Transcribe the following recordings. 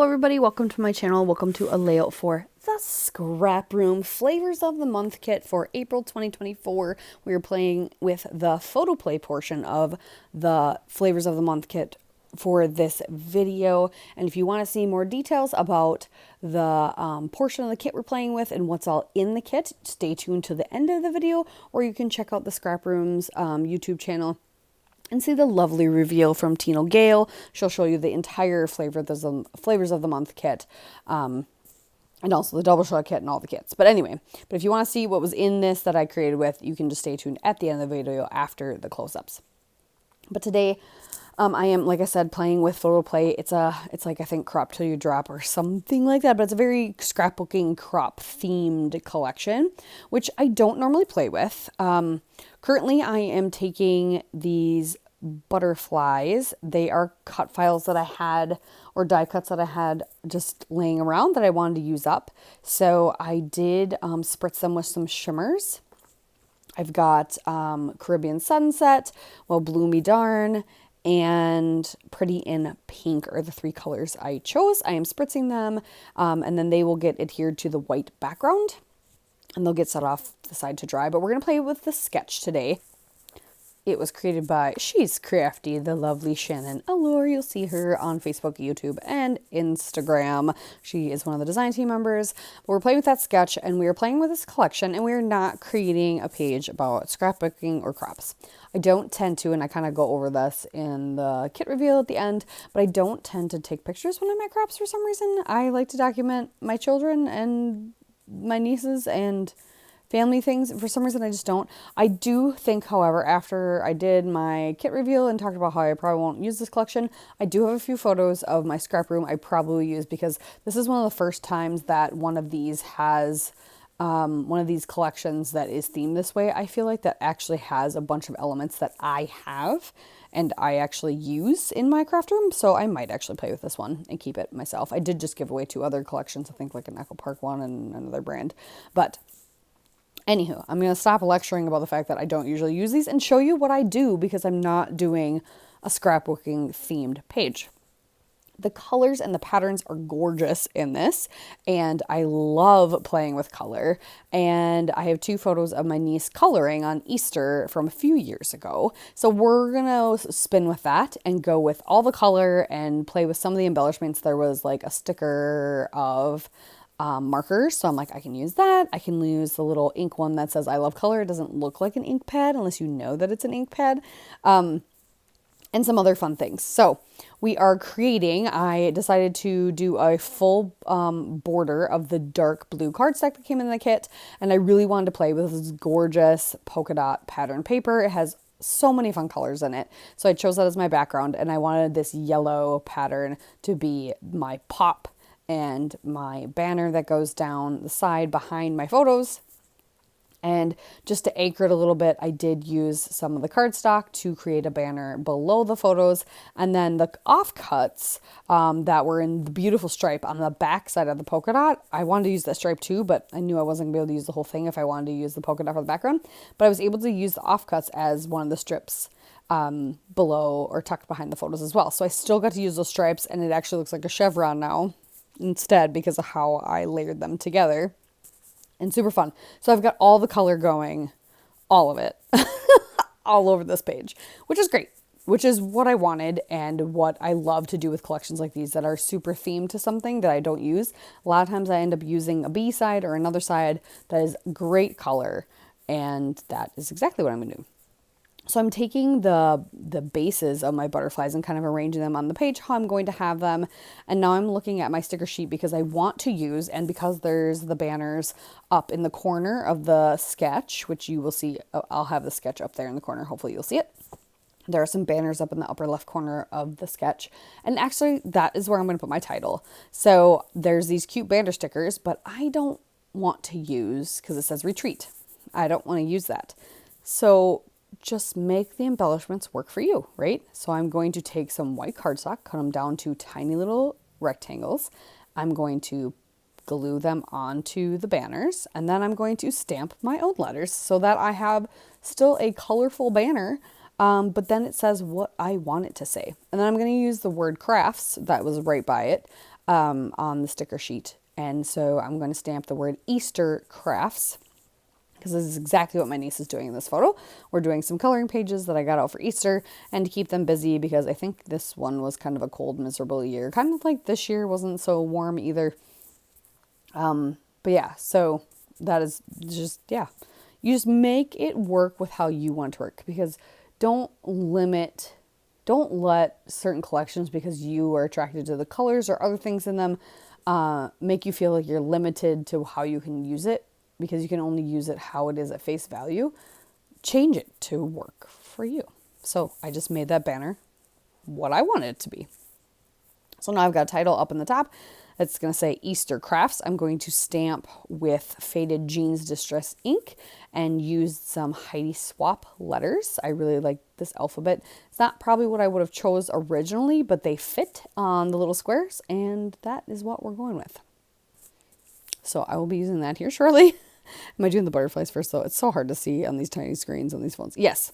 everybody, welcome to my channel. Welcome to a layout for the Scrap Room Flavors of the Month kit for April 2024. We are playing with the Photoplay portion of the Flavors of the Month kit for this video. And if you want to see more details about the portion of the kit we're playing with and what's all in the kit, stay tuned to the end of the video, or you can check out the Scrap Room's YouTube channel and see the lovely reveal from Tina Gale. She'll show you the entire Flavors of the Month kit, and also the double shot kit and all the kits. But anyway, if you want to see what was in this that I created with, you can just stay tuned at the end of the video after the close-ups. But today, I am, like I said, playing with Photoplay. It's like, I think, Crop Till You Drop or something like that, but it's a very scrapbooking crop themed collection, which I don't normally play with. Currently, I am taking these butterflies. They are cut files that I had, or die cuts that I had just laying around that I wanted to use up. So I did spritz them with some shimmers. I've got Caribbean Sunset, Well Blue Me Darn, and Pretty in Pink are the three colors I chose. I am spritzing them, and then they will get adhered to the white background, and they'll get set off the side to dry. But we're going to play with the sketch today. It was created by She's Crafty, the lovely Shannon Allure. You'll see her on Facebook, YouTube, and Instagram. She is one of the design team members. But we're playing with that sketch, and we are playing with this collection, and we're not creating a page about scrapbooking or crops. I don't tend to, and I kind of go over this in the kit reveal at the end, but I don't tend to take pictures when I'm at crops for some reason. I like to document my children and my nieces and family things. For some reason, I just don't. I do think, however, after I did my kit reveal and talked about how I probably won't use this collection, I do have a few photos of my scrap room I probably use, because this is one of the first times that one of these has one of these collections that is themed this way. I feel like that actually has a bunch of elements that I have and I actually use in my craft room, so I might actually play with this one and keep it myself. I did just give away two other collections, I think like an Echo Park one and another brand, but anywho, I'm going to stop lecturing about the fact that I don't usually use these and show you what I do, because I'm not doing a scrapbooking themed page. The colors and the patterns are gorgeous in this, and I love playing with color. And I have two photos of my niece coloring on Easter from a few years ago. So we're going to spin with that and go with all the color and play with some of the embellishments. There was like a sticker of markers, so I'm like, I can use that. I can use the little ink one that says I love color. It doesn't look like an ink pad unless you know that it's an ink pad, and some other fun things. So we are creating, I decided to do a full border of the dark blue cardstock that came in the kit, and I really wanted to play with this gorgeous polka dot pattern paper. It has so many fun colors in it, so I chose that as my background, and I wanted this yellow pattern to be my pop and my banner that goes down the side behind my photos. And just to anchor it a little bit, I did use some of the cardstock to create a banner below the photos. And then the offcuts that were in the beautiful stripe on the back side of the polka dot, I wanted to use that stripe too, but I knew I wasn't going to be able to use the whole thing if I wanted to use the polka dot for the background. But I was able to use the offcuts as one of the strips below or tucked behind the photos as well. So I still got to use those stripes, and it actually looks like a chevron now instead because of how I layered them together. And super fun. So I've got all the color going, all of it, all over this page, which is great, which is what I wanted and what I love to do with collections like these that are super themed to something that I don't use. A lot of times I end up using a B side or another side that is great color, and that is exactly what I'm going to do. So I'm taking the bases of my butterflies and kind of arranging them on the page, how I'm going to have them. And now I'm looking at my sticker sheet because I want to use, and because there's the banners up in the corner of the sketch, which you will see, I'll have the sketch up there in the corner. Hopefully you'll see it. There are some banners up in the upper left corner of the sketch. And actually that is where I'm going to put my title. So there's these cute banner stickers, but I don't want to use, because it says retreat. I don't want to use that. So just make the embellishments work for you, right? So I'm going to take some white cardstock, cut them down to tiny little rectangles. I'm going to glue them onto the banners, and then I'm going to stamp my own letters so that I have still a colorful banner, but then it says what I want it to say. And then I'm going to use the word crafts that was right by it on the sticker sheet. And so I'm going to stamp the word Easter Crafts, because this is exactly what my niece is doing in this photo. We're doing some coloring pages that I got out for Easter and to keep them busy, because I think this one was kind of a cold, miserable year. Kind of like this year wasn't so warm either. But yeah, so that is just, yeah. You just make it work with how you want to work, because don't let certain collections, because you are attracted to the colors or other things in them, make you feel like you're limited to how you can use it, because you can only use it how it is at face value. Change it to work for you. So I just made that banner what I wanted it to be. So now I've got a title up in the top. It's going to say Easter Crafts. I'm going to stamp with Faded Jeans Distress ink and use some Heidi Swap letters. I really like this alphabet. It's not probably what I would have chose originally, but they fit on the little squares, and that is what we're going with. So I will be using that here shortly. Am I doing the butterflies first though? It's so hard to see on these tiny screens on these phones. Yes.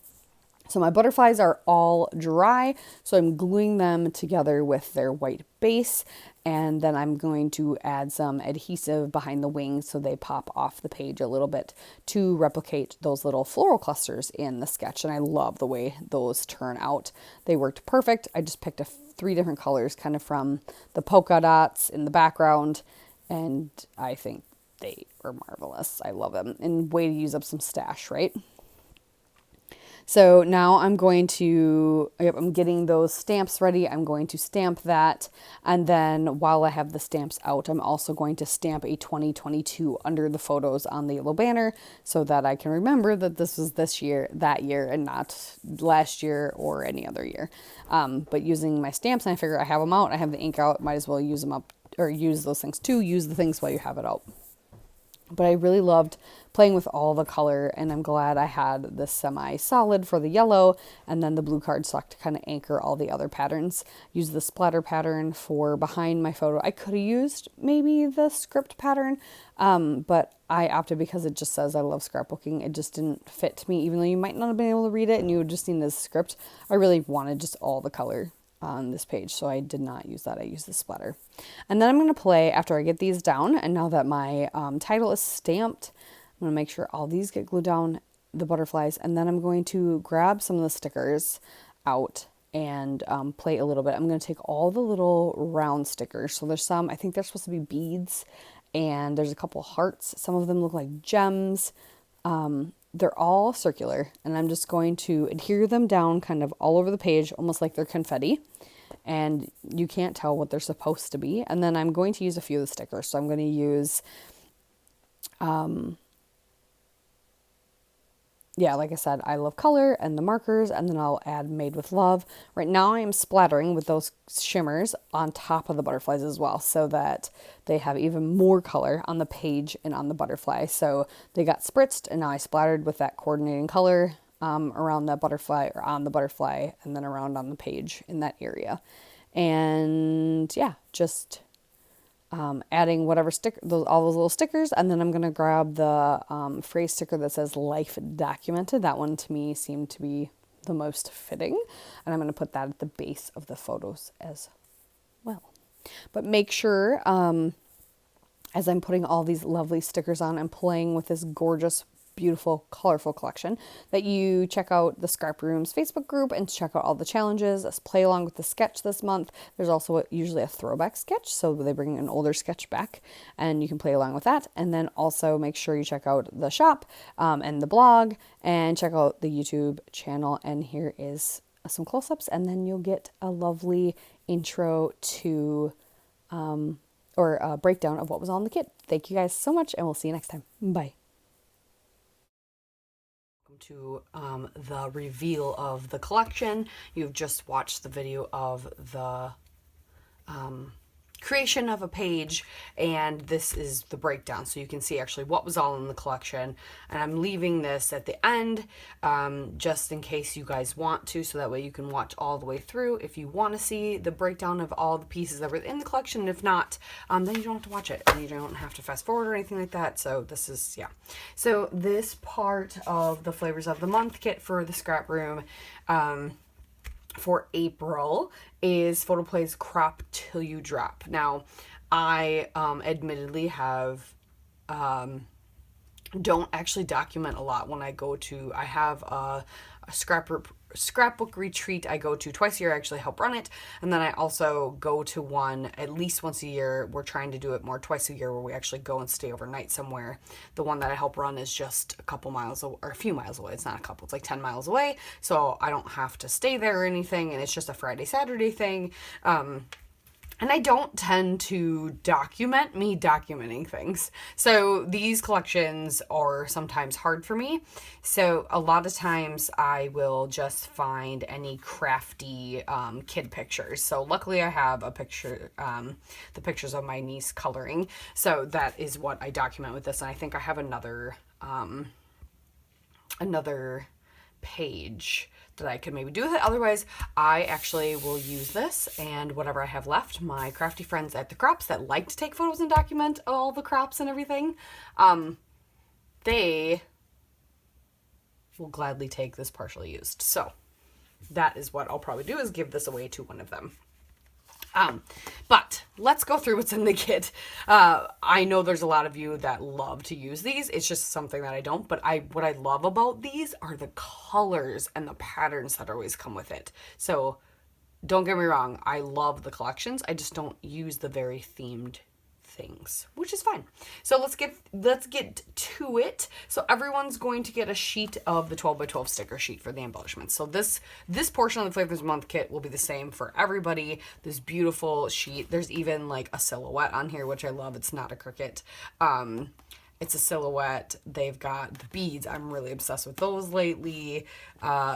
So my butterflies are all dry, so I'm gluing them together with their white base, and then I'm going to add some adhesive behind the wings so they pop off the page a little bit to replicate those little floral clusters in the sketch, and I love the way those turn out. They worked perfect. I just picked 3 different colors kind of from the polka dots in the background, and I think they are marvelous. I love them, and way to use up some stash, right? So now I'm going to, I'm getting those stamps ready. I'm going to stamp that. And then while I have the stamps out, I'm also going to stamp a 2022 under the photos on the yellow banner so that I can remember that this was this year, that year, and not last year or any other year. But using my stamps, and I figure I have them out, I have the ink out, might as well use them up, or use those things too. Use the things while you have it out. But I really loved playing with all the color, and I'm glad I had the semi-solid for the yellow and then the blue cardstock to kind of anchor all the other patterns. Use the splatter pattern for behind my photo. I could have used maybe the script pattern, but I opted because it just says I love scrapbooking. It just didn't fit to me, even though you might not have been able to read it and you would just need the script. I really wanted just all the color on this page, so I did not use that. I used the splatter. And then I'm going to play after I get these down, and now that my title is stamped, I'm going to make sure all these get glued down, the butterflies, and then I'm going to grab some of the stickers out and play a little bit. I'm going to take all the little round stickers. So there's some, I think they're supposed to be beads, and there's a couple hearts. Some of them look like gems. They're all circular, and I'm just going to adhere them down kind of all over the page, almost like they're confetti, and you can't tell what they're supposed to be. And then I'm going to use a few of the stickers. So I'm going to use, yeah, like I said, I love color and the markers, and then I'll add Made with Love. Right now I am splattering with those shimmers on top of the butterflies as well, so that they have even more color on the page and on the butterfly. So they got spritzed, and now I splattered with that coordinating color around that butterfly, or on the butterfly, and then around on the page in that area. And yeah, just adding whatever sticker, all those little stickers, and then I'm going to grab the phrase sticker that says Life Documented. That one to me seemed to be the most fitting, and I'm going to put that at the base of the photos as well. But make sure, as I'm putting all these lovely stickers on and playing with this gorgeous, beautiful, colorful collection, that you check out the ScrapRoom's Facebook group and check out all the challenges. Let's play along with the sketch this month. There's also usually a throwback sketch, so they bring an older sketch back, and you can play along with that. And then also make sure you check out the shop and the blog, and check out the YouTube channel. And here is some close-ups, and then you'll get a lovely intro to or a breakdown of what was on the kit. Thank you guys so much, and we'll see you next time. Bye. To the reveal of the collection. You've just watched the video of the creation of a page, and this is the breakdown, so you can see actually what was all in the collection. And I'm leaving this at the end just in case you guys want to, so that way you can watch all the way through if you want to see the breakdown of all the pieces that were in the collection. And if not, then you don't have to watch it, and you don't have to fast forward or anything like that. So this is, yeah, so this part of the Flavors of the Month kit for the Scrap Room for April is Photoplay's Crop Till You Drop. Now, I admittedly have don't actually document a lot when I go to, I have a scrapbook retreat I go to twice a year. I actually help run it, and then I also go to one at least once a year. We're trying to do it more twice a year, where we actually go and stay overnight somewhere. The one that I help run is just a couple miles or a few miles away. It's not a couple, it's like 10 miles away, so I don't have to stay there or anything, and it's just a Friday Saturday thing. And I don't tend to document me documenting things. So these collections are sometimes hard for me. So a lot of times I will just find any crafty kid pictures. So luckily I have a picture, the pictures of my niece coloring. So that is what I document with this. And I think I have another page that I could maybe do with it. Otherwise, I actually will use this and whatever I have left, my crafty friends at the crops that like to take photos and document all the crops and everything, they will gladly take this partially used. So that is what I'll probably do, is give this away to one of them. But let's go through what's in the kit. I know there's a lot of you that love to use these. It's just something that I don't, but what I love about these are the colors and the patterns that always come with it. So don't get me wrong, I love the collections. I just don't use the very themed things, which is fine. So let's get to it. So everyone's going to get a sheet of the 12x12 sticker sheet for the embellishments. So this portion of the Flavors Month kit will be the same for everybody. This beautiful sheet. There's even like a silhouette on here, which I love. It's not a cricket. It's a silhouette. They've got the beads. I'm really obsessed with those lately.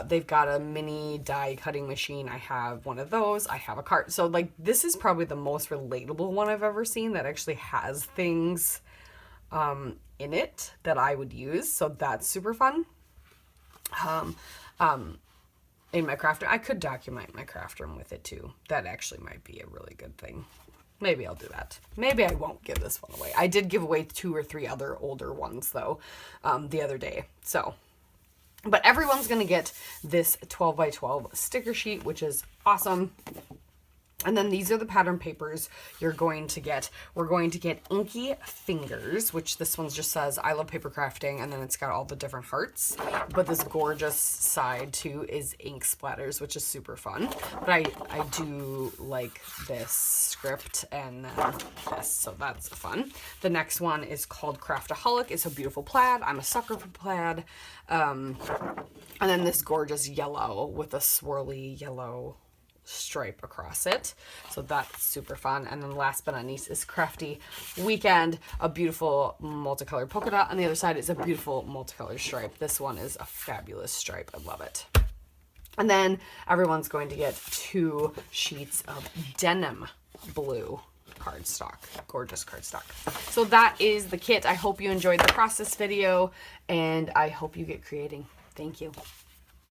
They've got a mini die cutting machine. I have one of those. I have a cart. So like this is probably the most relatable one I've ever seen that actually has things in it that I would use. So that's super fun. In my craft room, I could document my craft room with it too. That actually might be a really good thing. Maybe I'll do that. Maybe I won't give this one away. I did give away 2 or 3 other older ones though, the other day. So, but everyone's going to get this 12x12 sticker sheet, which is awesome. And then these are the pattern papers you're going to get. We're going to get Inky Fingers, which this one just says, I love paper crafting, and then it's got all the different hearts. But this gorgeous side, too, is ink splatters, which is super fun. But I do like this script and this, so that's fun. The next one is called Craftaholic. It's a beautiful plaid. I'm a sucker for plaid. And then this gorgeous yellow with a swirly yellow stripe across it, so that's super fun. And then last but not least is Crafty Weekend, a beautiful multicolored polka dot. On the other side is a beautiful multicolored stripe. This one is a fabulous stripe. I love it. And then everyone's going to get 2 sheets of denim blue cardstock, gorgeous cardstock. So that is the kit. I hope you enjoyed the process video, and I hope you get creating. Thank you.